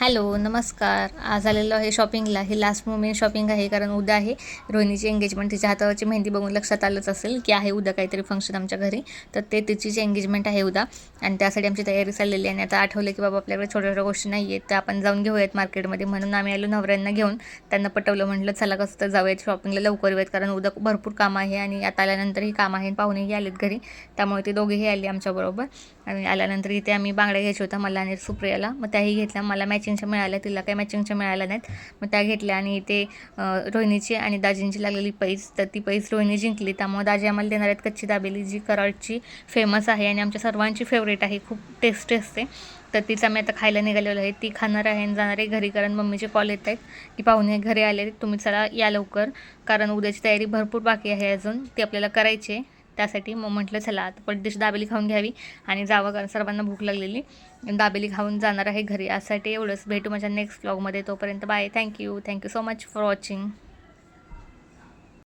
Hello, नमस्कार. आज आलेलो आहे शॉपिंगला. ही लास्ट मोमेंट शॉपिंग आहे, कारण उद्या आहे रोहिणीची एंगेजमेंट. तिच्या हातावरची मेहंदी बघून लक्षात आलंच असेल की आहे उद्या काहीतरी फंक्शन आमच्या घरी. तर तिचीच एंगेजमेंट आहे उद्या आणि त्यासाठी आमची तयारी चाललेली आहे. आणि आता आठवलं की बाबा आपल्याकडे छोट्या छोट्या गोष्टी नाही आहेत, तर आपण जाऊन घेऊयात मार्केटमध्ये. म्हणून आम्ही आलो नवऱ्यांना घेऊन. त्यांना पटवलं, म्हटलं चला कसं तर जाऊयात शॉपिंगला, लवकर येऊयात, कारण उद्या भरपूर काम आहे आणि आता आल्यानंतरही काम आहे. पाहुणेही आलेत घरी, त्यामुळे ते दोघेही आले आमच्याबरोबर. आणि आल्यानंतर इथे आम्ही बांगड्या घ्यायच्या होत्या मला आणि सुप्रियाला. मग त्याही घेतल्या. मला मॅचिंगच्या मिळाल्या, तिला काही मॅचिंगच्या मिळाल्या नाहीत. मग त्या घेतल्या. आणि इथे रोहिणीची आणि दाजींची लागलेली पैस, तर ती पैस रोहिणी जिंकली. त्यामुळे दाजी आम्हाला देणार आहेत कच्ची दाबेली, जी कराडची फेमस आहे आणि आमच्या सर्वांची फेवरेट आहे. खूप टेस्टी असते. तर तीच आम्ही आता खायला निघालेलो आहे. ती खाणार आहे आणि जाणार आहे घरी, कारण मम्मीचे कॉल येत आहेत की पाहुणे घरी आले, तुम्ही चला या लवकर, कारण उद्याची तयारी भरपूर बाकी आहे अजून, ती आपल्याला करायची आहे. त्यासाठी मग म्हटलं चला आता पटदिशी दाबेली खाऊन घ्यावी आणि जावं, कारण सर्वांना भूक लागलेली. दाबेली खाऊन जाणार आहे घरी. यासाठी एवढंच. भेटू माझ्या नेक्स्ट व्लॉगमध्ये. तोपर्यंत bye. Thank you so much for watching.